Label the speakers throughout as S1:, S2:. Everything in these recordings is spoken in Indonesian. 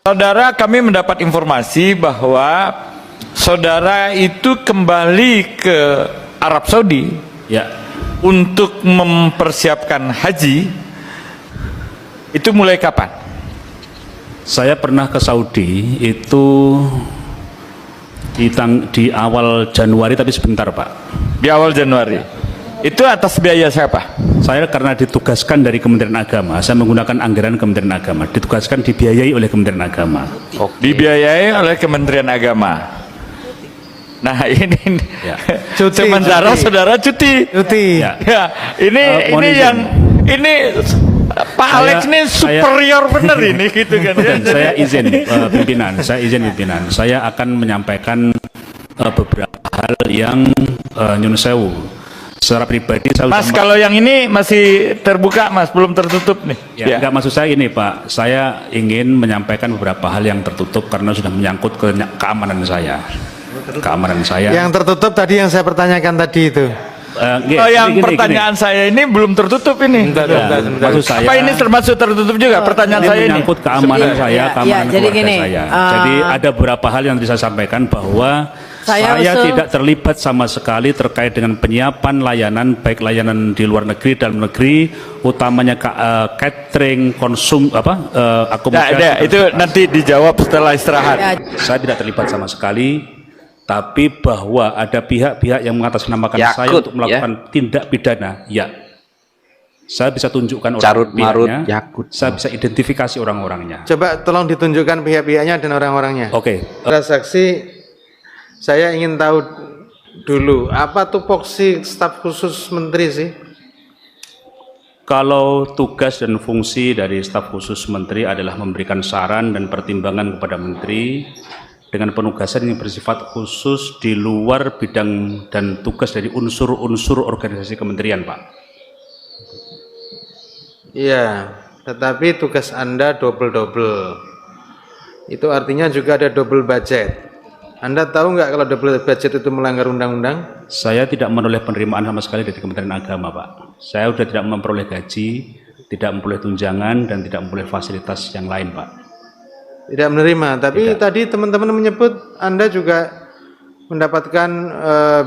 S1: Saudara, kami mendapat informasi bahwa saudara itu kembali ke Arab Saudi
S2: Ya,
S1: untuk mempersiapkan haji. Itu mulai kapan?
S2: saya pernah ke Saudi itu di awal Januari, tapi sebentar Pak.
S1: Di awal Januari. Itu atas biaya siapa?
S2: Saya karena ditugaskan dari Kementerian Agama, saya menggunakan anggaran Kementerian Agama, ditugaskan dibiayai oleh Kementerian Agama.
S1: Dibiayai oleh Kementerian Agama. Nah ini
S2: Ya.
S3: Cuti,
S1: sementara
S3: cuti.
S1: saudara cuti.
S3: Cuti.
S2: Ya.
S1: Ya, ini
S2: mohon izin.
S1: yang ini Pak Alex ini superior bener ini gitu kan.
S2: Dan saya izin pimpinan, saya akan menyampaikan beberapa hal yang nyun sewu. Secara pribadi saya
S1: Mas, kalau yang ini masih terbuka, Mas, belum tertutup nih.
S2: Ya, enggak, maksud saya ini Pak, saya ingin menyampaikan beberapa hal yang tertutup karena sudah menyangkut keamanan saya. Keamanan saya.
S3: Yang tertutup tadi yang saya pertanyakan tadi itu.
S1: Oh, yang pertanyaan saya ini belum tertutup ini.
S2: Maksud saya,
S1: Apa ini termasuk tertutup juga pertanyaan
S2: ini
S1: saya ini?
S2: menyangkut keamanan saya, keamanan
S4: jadi
S2: keluarga
S4: gini,
S2: saya. Jadi ada beberapa hal yang bisa saya sampaikan bahwa saya tidak terlibat sama sekali terkait dengan penyiapan layanan, baik layanan di luar negeri, dalam negeri, utamanya catering, akomodasi.
S1: Nah, itu nanti dijawab setelah istirahat.
S4: Ya.
S2: Saya tidak terlibat sama sekali, tapi bahwa ada pihak-pihak yang mengatasnamakan saya untuk melakukan tindak pidana, ya. Saya bisa tunjukkan orang-orangnya, saya bisa identifikasi orang-orangnya.
S3: Coba tolong ditunjukkan pihak-pihaknya dan orang-orangnya.
S2: Oke.
S3: Para saksi, saya ingin tahu dulu, apa tupoksi staf khusus menteri sih?
S2: Kalau tugas dan fungsi dari staf khusus menteri adalah memberikan saran dan pertimbangan kepada menteri dengan penugasan yang bersifat khusus di luar bidang dan tugas dari unsur-unsur organisasi kementerian, Pak.
S3: Iya, tetapi tugas Anda double-double. Itu artinya juga ada double budget. Anda tahu nggak kalau double budget itu melanggar undang-undang?
S2: Saya tidak menoleh penerimaan sama sekali dari Kementerian Agama, Pak. Saya sudah tidak memperoleh gaji, tidak memperoleh tunjangan, dan tidak memperoleh fasilitas yang lain, Pak.
S3: Tidak menerima, tapi
S2: Tidak.
S3: tadi teman-teman menyebut Anda juga mendapatkan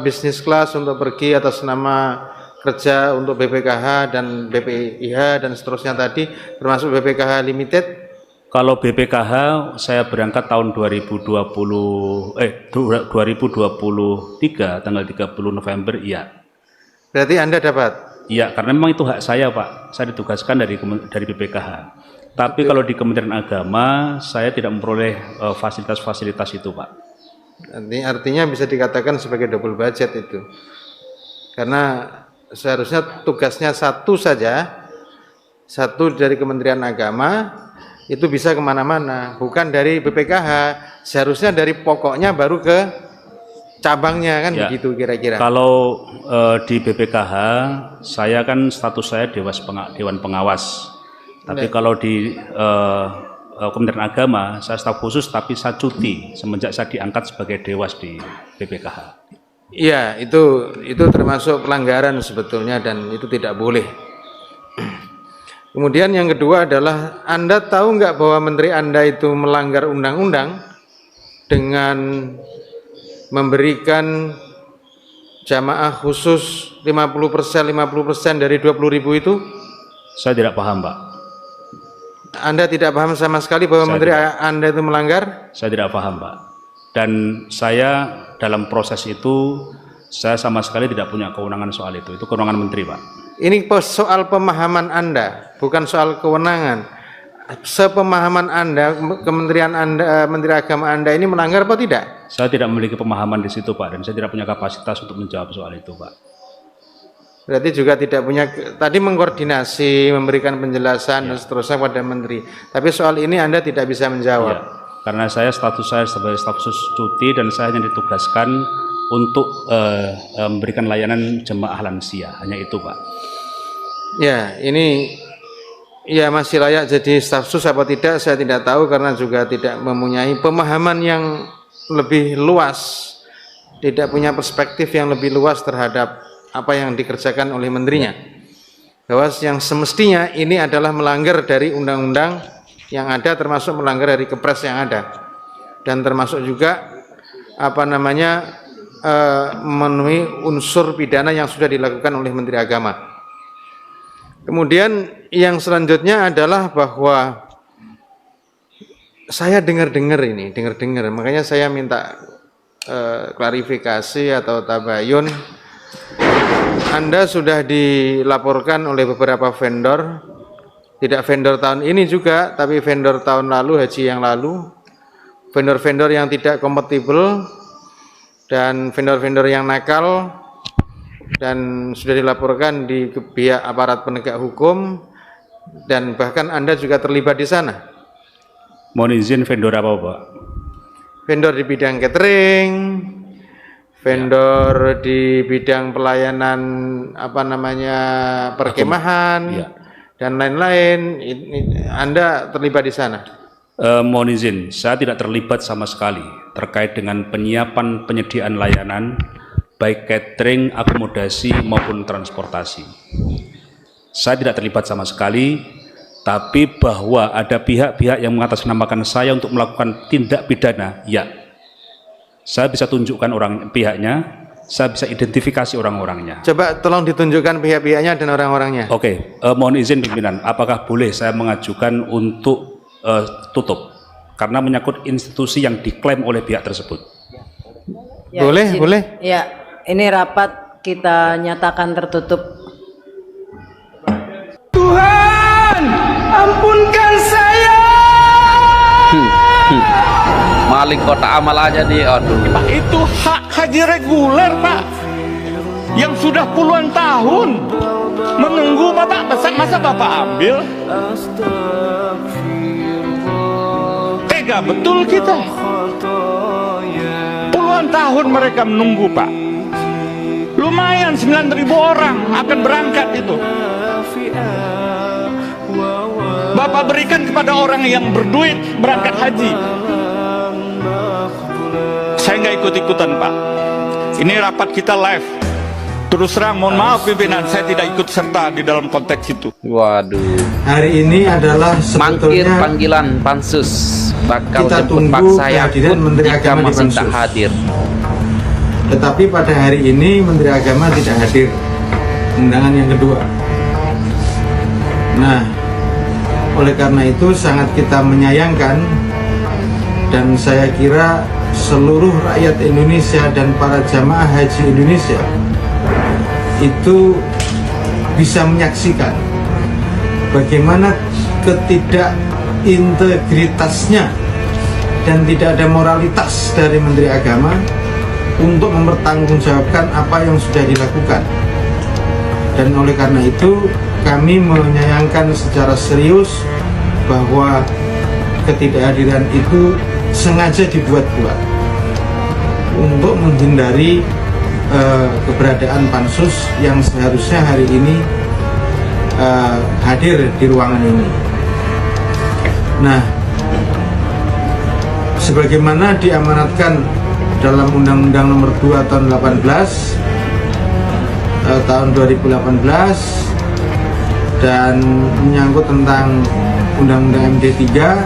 S3: bisnis kelas untuk pergi atas nama kerja untuk BPKH dan BPIH dan seterusnya tadi, termasuk BPKH Limited.
S2: Kalau BPKH saya berangkat tahun 2023 tanggal 30 November, iya.
S3: Berarti Anda dapat?
S2: Iya, karena memang itu hak saya, Pak. Saya ditugaskan dari BPKH. Tapi kalau di Kementerian Agama saya tidak memperoleh fasilitas-fasilitas itu, Pak.
S3: Artinya bisa dikatakan sebagai double budget itu. Karena seharusnya tugasnya satu saja, satu dari Kementerian Agama, itu bisa kemana-mana, bukan dari BPKH. Seharusnya dari pokoknya baru ke cabangnya, kan
S2: Ya.
S3: begitu kira-kira.
S2: Kalau di BPKH saya kan status saya Dewan Pengawas. Tapi kalau di Kementerian Agama saya staf khusus, tapi saya cuti semenjak saya diangkat sebagai dewas di BPKH.
S3: Iya, itu termasuk pelanggaran sebetulnya dan itu tidak boleh. Kemudian yang kedua adalah, Anda tahu nggak bahwa menteri Anda itu melanggar undang-undang dengan memberikan jamaah khusus 50% dari 20.000 itu?
S2: Saya tidak paham, Pak.
S3: Anda tidak paham sama sekali bahwa
S2: Saya
S3: menteri
S2: tidak.
S3: Anda itu melanggar?
S2: Saya tidak paham, Pak. Dan saya dalam proses itu saya sama sekali tidak punya kewenangan soal itu. Itu kewenangan menteri, Pak.
S3: Ini soal pemahaman Anda, bukan soal kewenangan. Sepemahaman Anda, kementerian Anda, Menteri Agama Anda ini melanggar apa tidak?
S2: Saya tidak memiliki pemahaman di situ, Pak, dan saya tidak punya kapasitas untuk menjawab soal itu, Pak.
S3: Berarti juga tidak punya, tadi mengkoordinasi, memberikan penjelasan dan seterusnya pada menteri. Tapi soal ini Anda tidak bisa menjawab.
S2: Ya, karena status saya sebagai staf khusus cuti dan saya hanya ditugaskan untuk memberikan layanan jemaah lansia, hanya itu, Pak.
S3: Ya, ini ya masih layak jadi staf khusus apa tidak saya tidak tahu, karena juga tidak mempunyai pemahaman yang lebih luas, tidak punya perspektif yang lebih luas terhadap apa yang dikerjakan oleh menterinya. Bahwa yang semestinya ini adalah melanggar dari undang-undang yang ada, termasuk melanggar dari kepres yang ada, dan termasuk juga memenuhi unsur pidana yang sudah dilakukan oleh Menteri Agama. Kemudian yang selanjutnya adalah bahwa saya dengar-dengar, makanya saya minta klarifikasi atau tabayun. Anda sudah dilaporkan oleh beberapa vendor, tidak vendor tahun ini juga, tapi vendor tahun lalu, haji yang lalu, vendor-vendor yang tidak kompatibel dan vendor-vendor yang nakal, dan sudah dilaporkan di pihak aparat penegak hukum, dan bahkan Anda juga terlibat di sana.
S2: Mohon izin, vendor apa Pak?
S3: Vendor di bidang catering, vendor di bidang pelayanan perkemahan, dan lain-lain. Anda terlibat di sana?
S2: Mohon izin, saya tidak terlibat sama sekali terkait dengan penyiapan penyediaan layanan baik catering, akomodasi maupun transportasi. Saya tidak terlibat sama sekali, tapi bahwa ada pihak-pihak yang mengatasnamakan saya untuk melakukan tindak pidana, ya. Saya bisa tunjukkan pihaknya, saya bisa identifikasi orang-orangnya.
S3: Coba tolong ditunjukkan pihak-pihaknya dan orang-orangnya.
S2: Oke, mohon izin pimpinan, apakah boleh saya mengajukan untuk tutup? Karena menyangkut institusi yang diklaim oleh pihak tersebut.
S4: Ya,
S3: boleh,
S4: izin.
S3: boleh.
S4: Ya, ini rapat kita nyatakan tertutup.
S5: Tuhan, ampunkan saya.
S6: Maling kotak amal aja nih, aduh.
S1: Pak, itu hak haji reguler, Pak, yang sudah puluhan tahun menunggu. Bapak, masa Bapak ambil? Tega betul kita. Puluhan tahun mereka menunggu, Pak. Lumayan 9.000 orang akan berangkat itu. Bapak berikan kepada orang yang berduit berangkat haji. Saya nggak ikut-ikutan, Pak. Ini rapat kita live. Terus terang, mohon maaf pimpinan, saya tidak ikut serta di dalam konteks itu.
S6: Waduh.
S3: Hari ini adalah
S6: Mangkir
S3: sebetulnya
S6: panggilan pansus bakal
S3: kita
S6: jemput
S3: tunggu
S6: paksa ya
S3: kehadiran Menteri
S6: jika
S3: Agama di
S6: masih tak
S3: Pansus.
S6: hadir.
S3: Tetapi pada hari ini Menteri Agama tidak hadir, undangan yang kedua. Nah, oleh karena itu sangat kita menyayangkan, dan saya kira seluruh rakyat Indonesia dan para jamaah haji Indonesia itu bisa menyaksikan bagaimana ketidakintegritasnya dan tidak ada moralitas dari Menteri Agama untuk mempertanggungjawabkan apa yang sudah dilakukan. Dan oleh karena itu kami menyayangkan secara serius bahwa ketidakhadiran itu sengaja dibuat-buat untuk menghindari keberadaan pansus yang seharusnya hari ini hadir di ruangan ini. Nah, sebagaimana diamanatkan dalam Undang-Undang Nomor 2 Tahun 2018 dan menyangkut tentang Undang-Undang MD 3,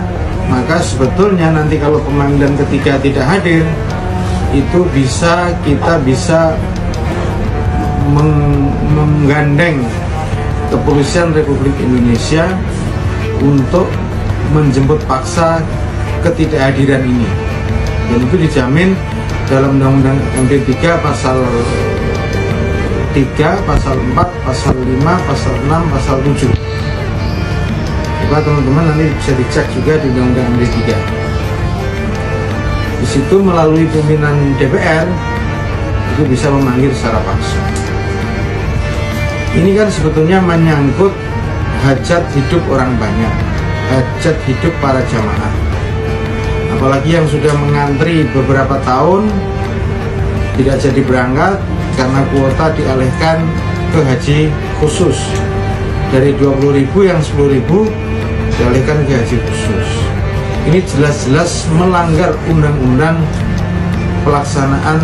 S3: maka sebetulnya nanti kalau pemanggilan ketiga tidak hadir, itu kita bisa menggandeng Kepolisian Republik Indonesia untuk menjemput paksa ketidakhadiran ini, dan itu dijamin dalam Undang-Undang MD 3 pasal 3, pasal 4, pasal 5, pasal 6, pasal 7. Coba teman-teman nanti bisa dicek juga di Undang-Undang MD 3. Di situ melalui pimpinan DPR itu bisa memanggil secara paksa. Ini kan sebetulnya menyangkut hajat hidup orang banyak, hajat hidup para jamaah. Apalagi yang sudah mengantri beberapa tahun tidak jadi berangkat karena kuota dialihkan ke haji khusus. Dari 20.000 yang 10.000 dialihkan ke haji khusus. Ini jelas-jelas melanggar undang-undang pelaksanaan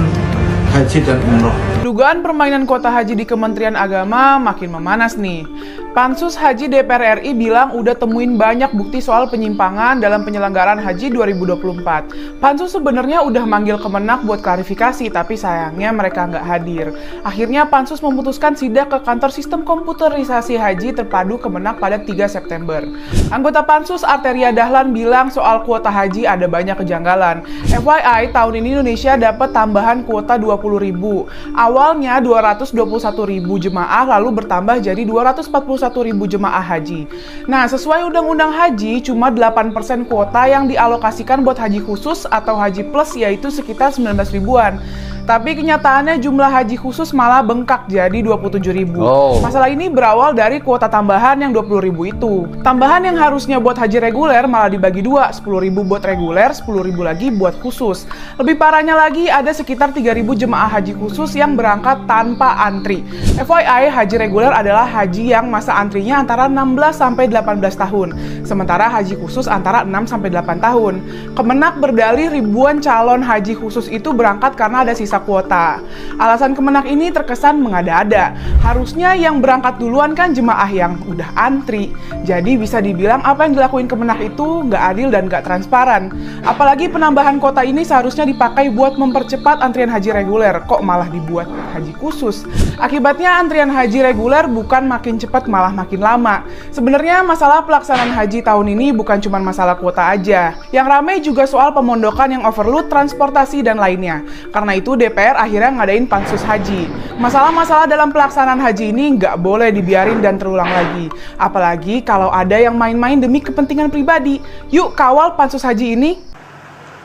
S3: haji dan umroh.
S5: Dugaan permainan kuota haji di Kementerian Agama makin memanas nih. Pansus Haji DPR RI bilang udah temuin banyak bukti soal penyimpangan dalam penyelenggaraan haji 2024. Pansus sebenarnya udah manggil Kemenak buat klarifikasi, tapi sayangnya mereka nggak hadir. Akhirnya Pansus memutuskan sidak ke kantor sistem komputerisasi haji terpadu Kemenak pada 3 September. Anggota Pansus Arteria Dahlan bilang soal kuota haji ada banyak kejanggalan. FYI, tahun ini Indonesia dapat tambahan kuota 20.000. Awalnya 221.000 jemaah, lalu bertambah jadi 241.000 jemaah haji. Nah, sesuai Undang-Undang Haji, cuma 8% kuota yang dialokasikan buat haji khusus atau haji plus, yaitu sekitar 19 ribuan. Tapi kenyataannya jumlah haji khusus malah bengkak jadi 27.000. Masalah ini berawal dari kuota tambahan yang 20.000 itu. Tambahan yang harusnya buat haji reguler malah dibagi dua, 10.000 buat reguler, 10.000 lagi buat khusus. Lebih parahnya lagi, ada sekitar 3.000 jemaah haji khusus yang berangkat tanpa antri. FYI, haji reguler adalah haji yang masa antrinya antara 16 sampai 18 tahun, sementara haji khusus antara 6 sampai 8 tahun. Kemenak berdalih ribuan calon haji khusus itu berangkat karena ada sisa kuota. Alasan Kemenak ini terkesan mengada-ada. Harusnya yang berangkat duluan kan jemaah yang udah antri. Jadi bisa dibilang apa yang dilakuin Kemenak itu nggak adil dan nggak transparan. Apalagi penambahan kuota ini seharusnya dipakai buat mempercepat antrian haji reguler, kok malah dibuat haji khusus. Akibatnya antrian haji reguler bukan makin cepat malah makin lama. Sebenarnya masalah pelaksanaan haji tahun ini bukan cuma masalah kuota aja. Yang ramai juga soal pemondokan yang overload, transportasi, dan lainnya. Karena itu DPR akhirnya ngadain pansus haji. Masalah-masalah dalam pelaksanaan haji ini nggak boleh dibiarin dan terulang lagi. Apalagi kalau ada yang main-main demi kepentingan pribadi. Yuk kawal pansus haji ini.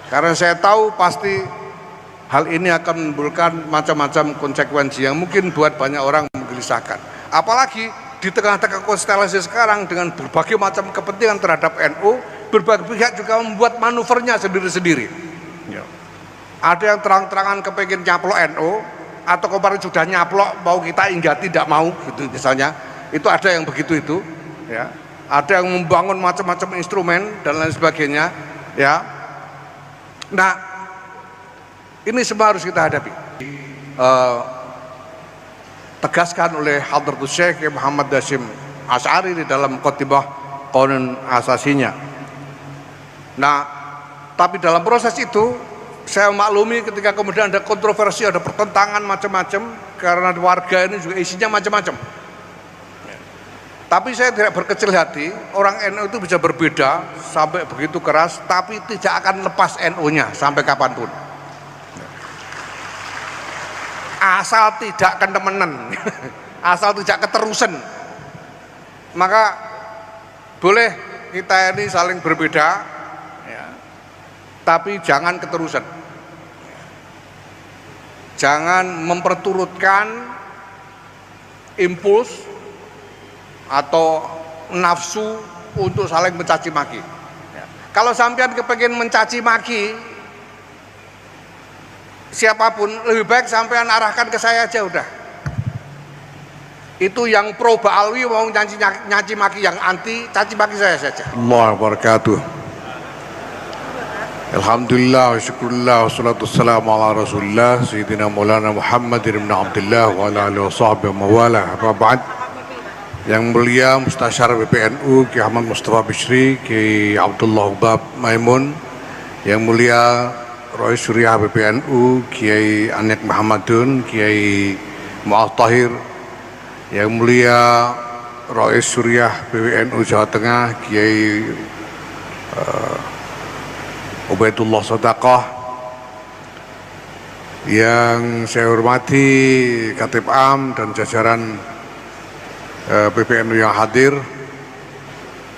S7: Karena saya tahu pasti hal ini akan menimbulkan macam-macam konsekuensi yang mungkin buat banyak orang menggelisahkan. Apalagi di tengah-tengah konstelasi sekarang dengan berbagai macam kepentingan terhadap NU, berbagai pihak juga membuat manuvernya sendiri-sendiri. Ya. Ada yang terang-terangan kepengen nyaplok NU, atau kemarin sudah nyaplok mau kita hingga tidak mau gitu misalnya. Itu ada yang begitu itu, ya. Ada yang membangun macam-macam instrumen dan lain sebagainya, ya. Nah, ini semua harus kita hadapi. Tegaskan oleh Hadratus Syekh Muhammad Hasyim Asy'ari di dalam Qotibah Qanun Asasinya. Nah, tapi dalam proses itu saya maklumi ketika kemudian ada kontroversi, ada pertentangan macam-macam karena warga ini juga isinya macam-macam. Tapi saya tidak berkecil hati, orang NU itu bisa berbeda sampai begitu keras, tapi tidak akan lepas NU-nya sampai kapanpun. Asal tidak ketemenan, asal tidak keterusan, maka boleh kita ini saling berbeda, ya, tapi jangan keterusan. Jangan memperturutkan impuls atau nafsu untuk saling mencaci maki. Ya. Kalau sampean kepengen mencaci maki siapapun, lebih baik sampean arahkan ke saya aja udah. Itu yang pro Ba'alwi mau nyaci maki, yang anti caci maki saya saja. Allah wabarakatuh. Alhamdulillah, syukurullah, wassalatu wassalamu ala rasulullah Sayyidina Maulana Muhammad ibn Abdullah wa ala alihi wa sahbihi wa mawalah. Apa ba'd. Yang mulia Mustasyar PPNU Kiai Ahmad Mustafa Bishri, Kiai Abdullah Ubab Maimun, yang mulia Rais Suriah PPNU Kiai Anik Muhammadun, Kiai Mu'ad Tahir, yang mulia Rais Suriah PPNU Jawa Tengah Kiai Ubaidullah Sadaqah, yang saya hormati Khatib Am dan jajaran PPNU yang hadir,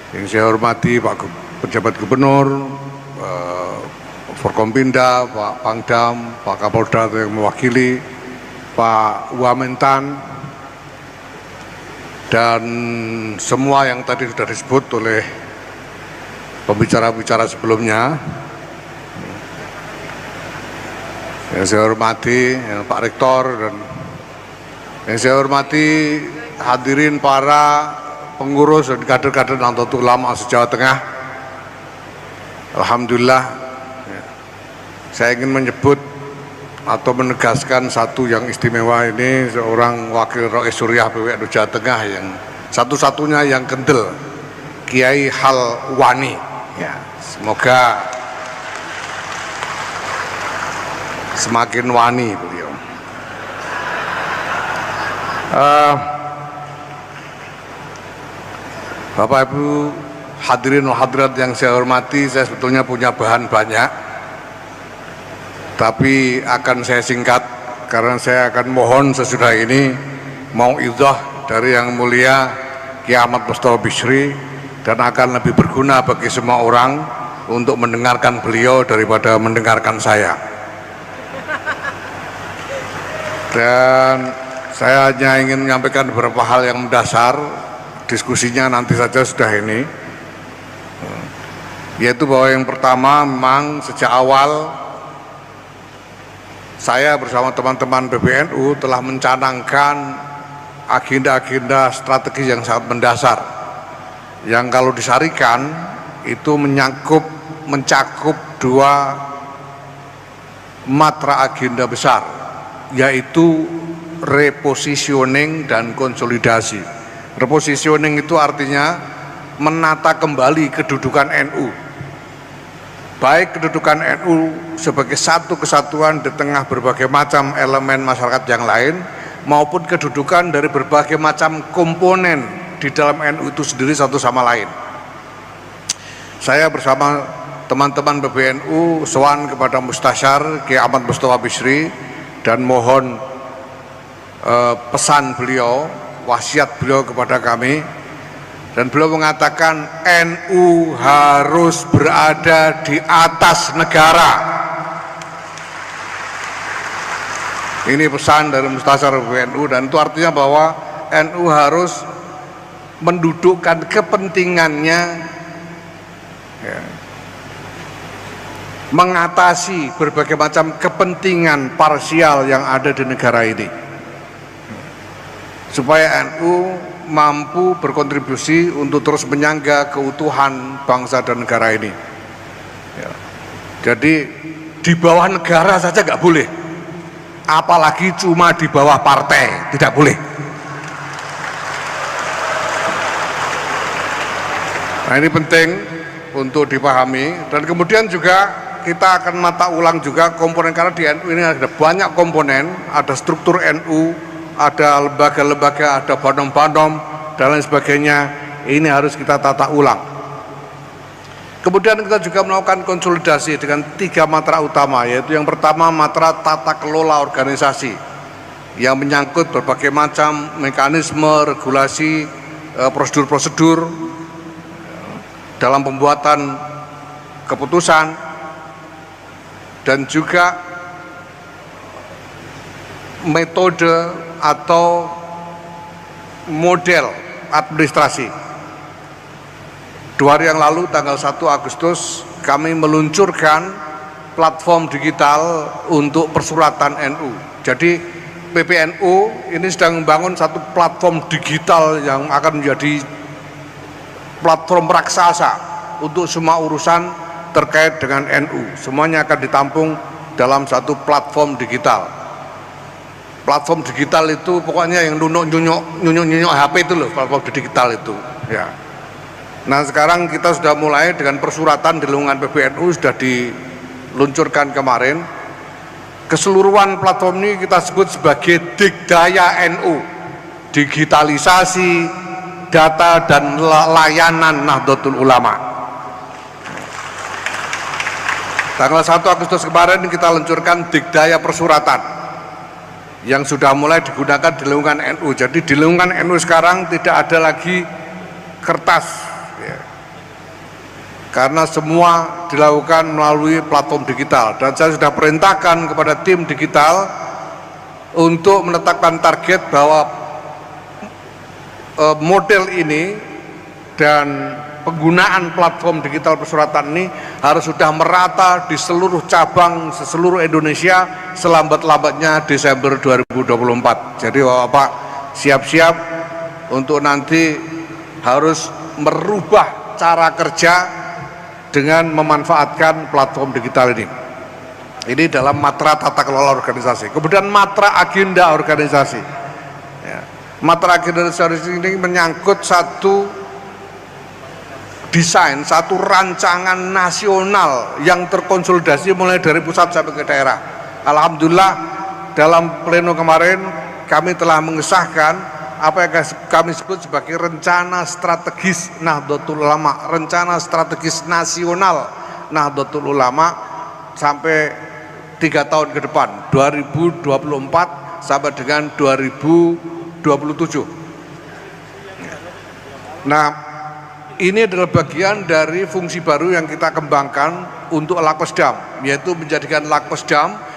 S7: yang saya hormati Pak Pejabat Gubernur, Forkompinda, Pak Pangdam, Pak Kapolda yang mewakili, Pak Wamentan, dan semua yang tadi sudah disebut oleh pembicara-bicara sebelumnya. Yang saya hormati Pak Rektor, dan yang saya hormati hadirin para pengurus dan kader-kader Nahdlatul Ulama se-Jawa Tengah. Alhamdulillah, saya ingin menyebut atau menegaskan satu yang istimewa ini, seorang wakil Rais Suriah PPNU Jawa Tengah yang satu-satunya yang kendel, Kiai Halwani. Ya, semoga semakin wani beliau. Bapak Ibu hadirin wal hadirat yang saya hormati, saya sebetulnya punya bahan banyak, tapi akan saya singkat karena saya akan mohon sesudah ini mau idzah dari yang mulia Kiai Ahmad Mustafa Bisri, dan akan lebih berguna bagi semua orang untuk mendengarkan beliau daripada mendengarkan saya. Dan saya hanya ingin menyampaikan beberapa hal yang mendasar, diskusinya nanti saja sudah ini, yaitu bahwa yang pertama memang sejak awal saya bersama teman-teman PBNU telah mencanangkan agenda-agenda strategi yang sangat mendasar, yang kalau disarikan itu mencakup dua matra agenda besar, yaitu repositioning dan konsolidasi. Repositioning itu artinya menata kembali kedudukan NU, baik kedudukan NU sebagai satu kesatuan di tengah berbagai macam elemen masyarakat yang lain, maupun kedudukan dari berbagai macam komponen di dalam NU itu sendiri satu sama lain. Saya bersama teman-teman PBNU sowan kepada Mustasyar Kiai Ahmad Mustafa Bisri dan mohon pesan beliau, wasiat beliau kepada kami, dan beliau mengatakan NU harus berada di atas negara. Ini pesan dari Mustasyar PBNU, dan itu artinya bahwa NU harus mendudukkan kepentingannya, ya, mengatasi berbagai macam kepentingan parsial yang ada di negara ini, supaya NU mampu berkontribusi untuk terus menyangga keutuhan bangsa dan negara ini. Ya. Jadi di bawah negara saja nggak boleh, apalagi cuma di bawah partai, tidak boleh. Nah, ini penting untuk dipahami. Dan kemudian juga kita akan mata ulang juga komponen, karena di NU ini ada banyak komponen, ada struktur NU, ada lembaga-lembaga, ada banom-banom dan lain sebagainya. Ini harus kita tata ulang. Kemudian kita juga melakukan konsolidasi dengan 3 matra utama, yaitu yang pertama matra tata kelola organisasi yang menyangkut berbagai macam mekanisme, regulasi, prosedur-prosedur dalam pembuatan keputusan, dan juga metode atau model administrasi. 2 hari yang lalu tanggal 1 Agustus kami meluncurkan platform digital untuk persuratan NU. Jadi PBNU ini sedang membangun satu platform digital yang akan menjadi platform raksasa untuk semua urusan terkait dengan NU. Semuanya akan ditampung dalam satu platform digital. Platform digital itu pokoknya yang nyunyuk HP itu loh, platform digital itu. Ya. Nah, sekarang kita sudah mulai dengan persuratan di lingkungan PBNU, sudah diluncurkan kemarin. Keseluruhan platform ini kita sebut sebagai Digdaya NU, digitalisasi data dan layanan Nahdlatul Ulama. Tanggal 1 Agustus kemarin kita luncurkan Digdaya Persuratan yang sudah mulai digunakan di lingkungan NU. Jadi di lingkungan NU sekarang tidak ada lagi kertas, ya, karena semua dilakukan melalui platform digital. Dan saya sudah perintahkan kepada tim digital untuk menetapkan target bahwa model ini dan penggunaan platform digital persuratan ini harus sudah merata di seluruh cabang seluruh Indonesia selambat-lambatnya Desember 2024. Jadi Bapak siap-siap untuk nanti harus merubah cara kerja dengan memanfaatkan platform digital ini. Ini dalam matra tata kelola organisasi. Kemudian matra agenda organisasi. Ya. Matra Generasi ini menyangkut satu desain, satu rancangan nasional yang terkonsolidasi mulai dari pusat sampai ke daerah. Alhamdulillah dalam pleno kemarin kami telah mengesahkan apa yang kami sebut sebagai rencana strategis Nahdlatul Ulama, rencana strategis nasional Nahdlatul Ulama sampai 3 tahun ke depan, 2024 sampai dengan 2027. Nah, ini adalah bagian dari fungsi baru yang kita kembangkan untuk Lakposdam, yaitu menjadikan Lakposdam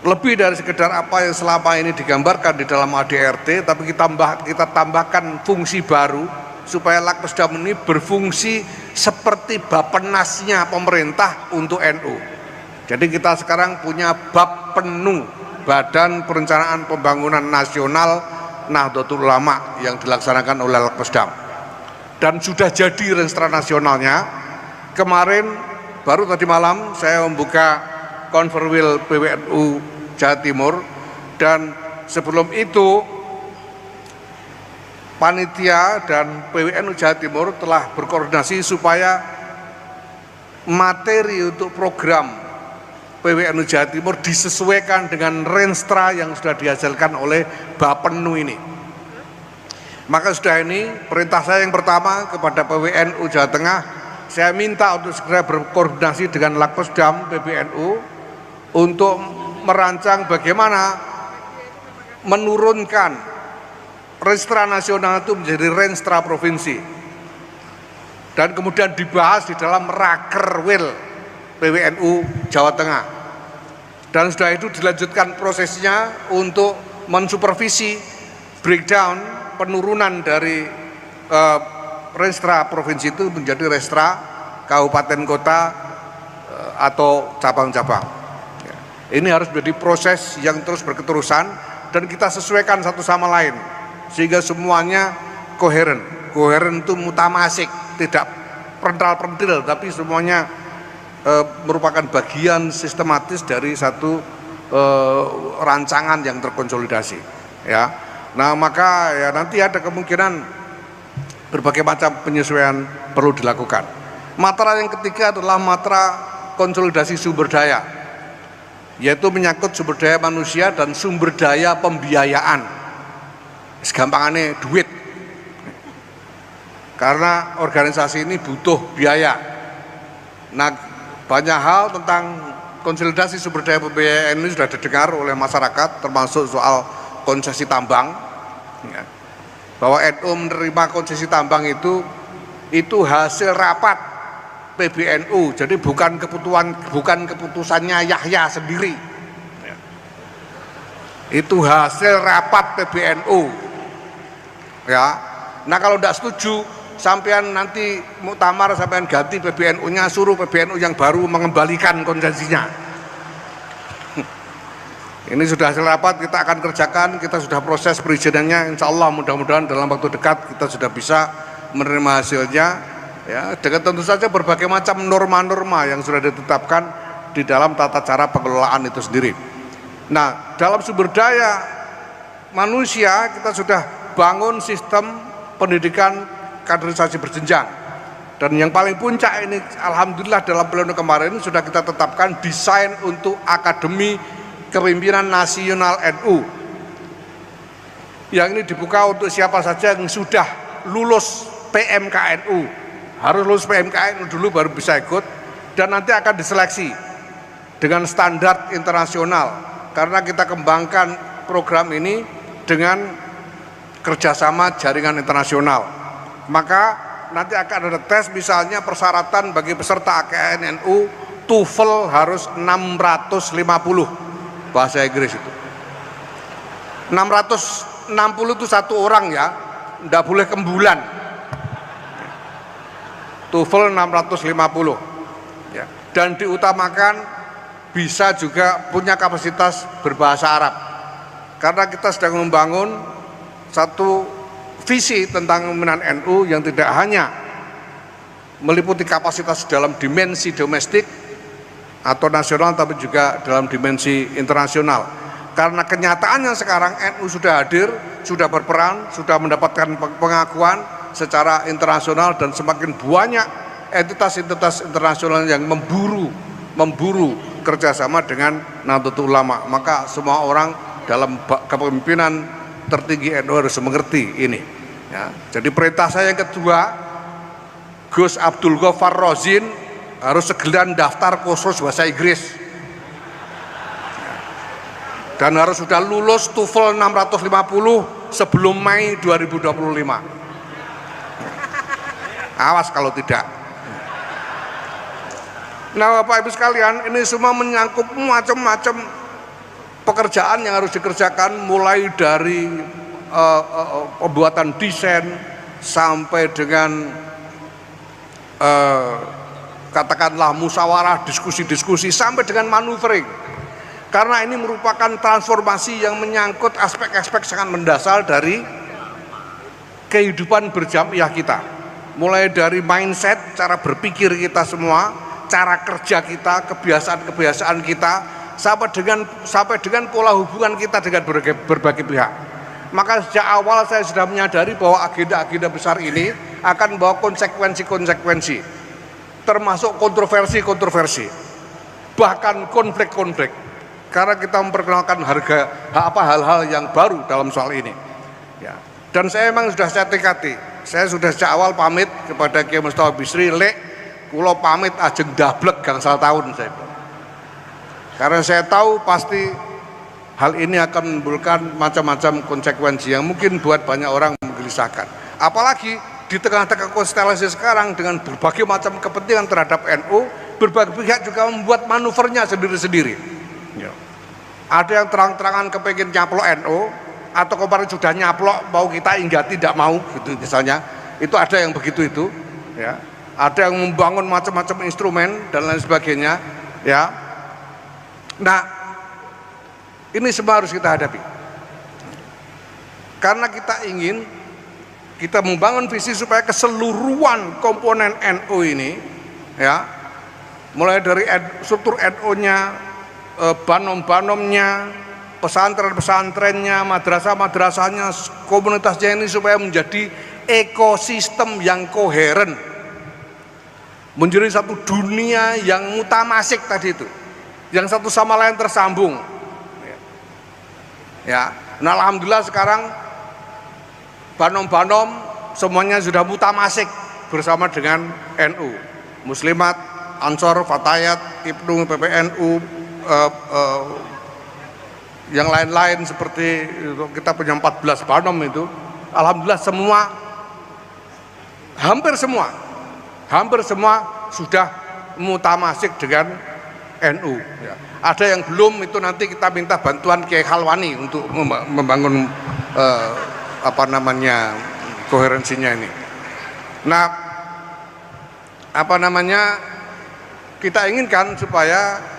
S7: lebih dari sekedar apa yang selama ini digambarkan di dalam ADRT, tapi kita tambahkan fungsi baru supaya Lakposdam ini berfungsi seperti Bappenasnya pemerintah untuk NU. Jadi kita sekarang punya Bappeну, Badan Perencanaan Pembangunan Nasional Nahdlatul Ulama yang dilaksanakan oleh Lakposdam. Dan sudah jadi renstra nasionalnya. Kemarin baru tadi malam saya membuka Konferwil PWNU Jawa Timur, dan sebelum itu panitia dan PWNU Jawa Timur telah berkoordinasi supaya materi untuk program PWNU Jawa Timur disesuaikan dengan renstra yang sudah dihasilkan oleh Bappeну ini. Maka sudah ini perintah saya yang pertama kepada PWNU Jawa Tengah, saya minta untuk segera berkoordinasi dengan Lakposdam PBNU untuk merancang bagaimana menurunkan renstra nasional itu menjadi renstra provinsi, dan kemudian dibahas di dalam Rakerwil PWNU Jawa Tengah, dan sudah itu dilanjutkan prosesnya untuk mensupervisi breakdown penurunan dari renstra provinsi itu menjadi renstra kabupaten kota atau cabang-cabang. Ini harus menjadi proses yang terus berketerusan dan kita sesuaikan satu sama lain sehingga semuanya koheren. Koheren itu mutamasik, tidak perental-perentil, tapi semuanya merupakan bagian sistematis dari satu rancangan yang terkonsolidasi. Ya, nah maka ya nanti ada kemungkinan berbagai macam penyesuaian perlu dilakukan. Matra yang ketiga adalah matra konsolidasi sumber daya, yaitu menyangkut sumber daya manusia dan sumber daya pembiayaan. Segampangannya duit, karena organisasi ini butuh biaya. Nah, banyak hal tentang konsolidasi sumber daya pembiayaan ini sudah didengar oleh masyarakat, termasuk soal konsesi tambang, bahwa NU menerima konsesi tambang itu hasil rapat PBNU, jadi bukan keputusannya Yahya sendiri, itu hasil rapat PBNU. Ya, nah kalau tidak setuju, sampean nanti muktamar sampean ganti PBNU-nya, suruh PBNU yang baru mengembalikan konsesinya. Ini sudah hasil rapat, kita akan kerjakan, kita sudah proses perizinannya, insya Allah mudah-mudahan dalam waktu dekat kita sudah bisa menerima hasilnya. Ya, dengan tentu saja berbagai macam norma-norma yang sudah ditetapkan di dalam tata cara pengelolaan itu sendiri. Nah, dalam sumber daya manusia kita sudah bangun sistem pendidikan kaderisasi berjenjang, dan yang paling puncak ini alhamdulillah dalam pleno kemarin sudah kita tetapkan desain untuk Akademi Kepemimpinan Nasional NU, yang ini dibuka untuk siapa saja yang sudah lulus PMKNU. Harus lulus PMKNU dulu baru bisa ikut, dan nanti akan diseleksi dengan standar internasional karena kita kembangkan program ini dengan kerjasama jaringan internasional. Maka nanti akan ada tes, misalnya persyaratan bagi peserta AKNNU TOEFL harus 650 bahasa Inggris itu. 660 itu satu orang ya, tidak boleh kembulan. TOEFL 650 ya. Dan diutamakan bisa juga punya kapasitas berbahasa Arab, karena kita sedang membangun satu visi tentang kepemimpinan NU yang tidak hanya meliputi kapasitas dalam dimensi domestik atau nasional, tapi juga dalam dimensi internasional. Karena kenyataannya sekarang NU sudah hadir, sudah berperan, sudah mendapatkan pengakuan secara internasional, dan semakin banyak entitas-entitas internasional yang memburu kerjasama dengan Nahdlatul Ulama. Maka semua orang dalam kepemimpinan tertinggi NU harus mengerti ini. Ya. Jadi perintah saya yang kedua, Gus Abdul Ghaffar Rozzin harus segera daftar kursus bahasa Inggris. Dan harus sudah lulus TOEFL 650 sebelum Mei 2025. Awas kalau tidak. Nah, Bapak Ibu sekalian, ini semua menyangkut macam-macam pekerjaan yang harus dikerjakan, mulai dari pembuatan desain sampai dengan katakanlah musyawarah, diskusi-diskusi, sampai dengan maneuvering. Karena ini merupakan transformasi yang menyangkut aspek-aspek sangat mendasar dari kehidupan berjamiah kita. Mulai dari mindset, cara berpikir kita semua, cara kerja kita, kebiasaan-kebiasaan kita, sampai dengan pola hubungan kita dengan berbagai pihak. Maka sejak awal saya sudah menyadari bahwa agenda-agenda besar ini akan membawa konsekuensi-konsekuensi, termasuk kontroversi-kontroversi, bahkan konflik-konflik. Karena kita memperkenalkan hal-hal yang baru dalam soal ini. Ya. Dan saya memang sudah saya tekati. Saya sudah sejak awal pamit kepada Kiai Mustafa Bisri, lek kula pamit ajeng dablek gangsal tahun saya. Karena saya tahu pasti hal ini akan menimbulkan macam-macam konsekuensi yang mungkin buat banyak orang menggelisahkan. Apalagi di tengah-tengah konstelasi sekarang dengan berbagai macam kepentingan terhadap NU, berbagai pihak juga membuat manuvernya sendiri-sendiri. Ya. Ada yang terang-terangan kepengen nyaplok NU, atau kemarin sudah nyaplok mau kita hingga tidak mau gitu misalnya. Itu ada yang begitu itu, ya. Ada yang membangun macam-macam instrumen dan lain sebagainya, ya. Nah, ini semua harus kita hadapi. Karena kita ingin kita membangun visi supaya keseluruhan komponen NU ini, ya, mulai dari struktur NU-nya, banom-banomnya, pesantren-pesantrennya, madrasah-madrasahnya, komunitasnya ini supaya menjadi ekosistem yang koheren, menjadi satu dunia yang mutamasik tadi itu, yang satu sama lain tersambung. Ya, nah alhamdulillah sekarang banom-banom semuanya sudah mutamasik bersama dengan NU, Muslimat, Ansor, Fatayat, Ibnu, PPNU, yang lain-lain seperti kita punya 14 banom itu, alhamdulillah semua, hampir semua sudah mutamasik dengan NU. Ya. Ada yang belum, itu nanti kita minta bantuan Kiai Khalwani untuk membangun koherensinya ini. Nah, kita inginkan supaya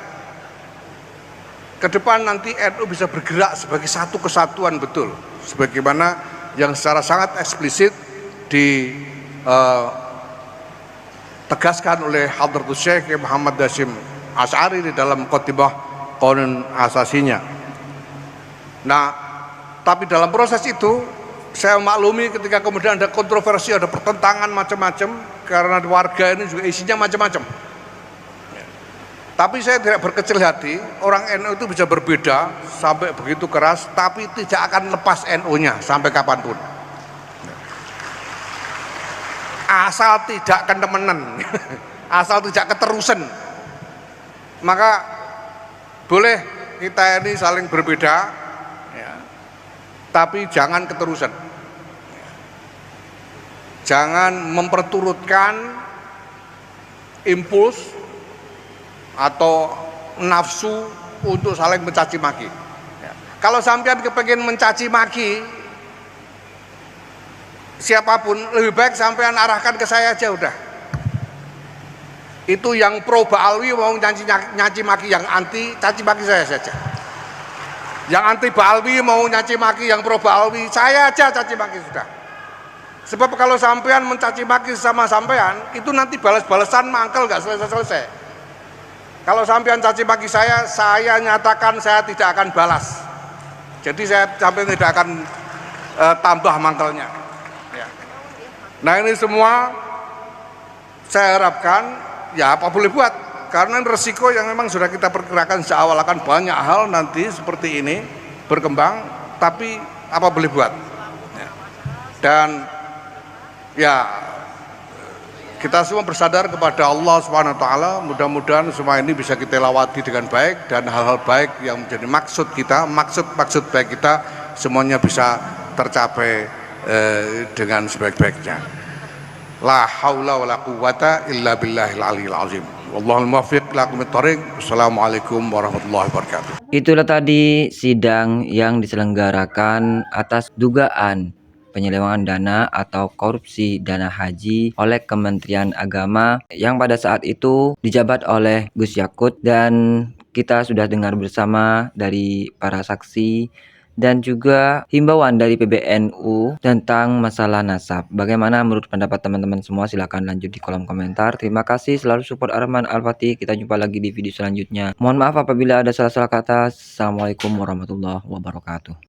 S7: ke depan nanti NU bisa bergerak sebagai satu kesatuan betul, sebagaimana yang secara sangat eksplisit ditegaskan oleh Hadratus Syekh Muhammad Hasyim Asy'ari di dalam Khotimah Qanun Asasinya. Nah, tapi dalam proses itu saya maklumi ketika kemudian ada kontroversi, ada pertentangan macam-macam, karena warga ini juga isinya macam-macam. Tapi saya tidak berkecil hati, orang NU itu bisa berbeda sampai begitu keras, tapi tidak akan lepas NU-nya sampai kapanpun. Asal tidak ketemenan, asal tidak keterusan, maka boleh kita ini saling berbeda, ya, tapi jangan keterusan. Jangan memperturutkan impuls atau nafsu untuk saling mencaci maki. Ya. Kalau sampean kepengen mencaci maki siapapun, lebih baik sampean arahkan ke saya aja udah. Itu yang pro Ba'alwi mau nyaci maki, yang anti caci maki saya saja. Yang anti Ba'alwi mau nyaci maki yang pro Ba'alwi, saya aja caci maki sudah. Sebab kalau sampean mencaci maki sama sampean, itu nanti balas-balasan mangkel nggak selesai-selesai. Kalau sampean caci maki saya nyatakan saya tidak akan balas. Jadi saya sampai tidak akan tambah mangkelnya. Ya. Nah ini semua saya harapkan ya apa boleh buat, karena resiko yang memang sudah kita perkirakan sejak awal akan banyak hal nanti seperti ini berkembang, tapi apa boleh buat. Ya. Dan ya kita semua bersandar kepada Allah Subhanahu wa taala, mudah-mudahan semua ini bisa kita lewati dengan baik dan hal-hal baik yang menjadi maksud kita, maksud baik kita semuanya bisa tercapai dengan sebaik-baiknya. La haula wala quwata illa billahil aliyil azim. Wallahul muwaffiq ila aqwamit thoriq. Wassalamualaikum warahmatullahi wabarakatuh.
S8: Itulah tadi sidang yang diselenggarakan atas dugaan penyelewengan dana atau korupsi dana haji oleh Kementerian Agama yang pada saat itu dijabat oleh Gus Yakut, dan kita sudah dengar bersama dari para saksi dan juga himbauan dari PBNU tentang masalah nasab. Bagaimana menurut pendapat teman-teman semua? Silahkan lanjut di kolom komentar. Terima kasih, selalu support Arman Al-Fatih. Kita jumpa lagi di video selanjutnya. Mohon maaf apabila ada salah-salah kata. Assalamualaikum warahmatullahi wabarakatuh.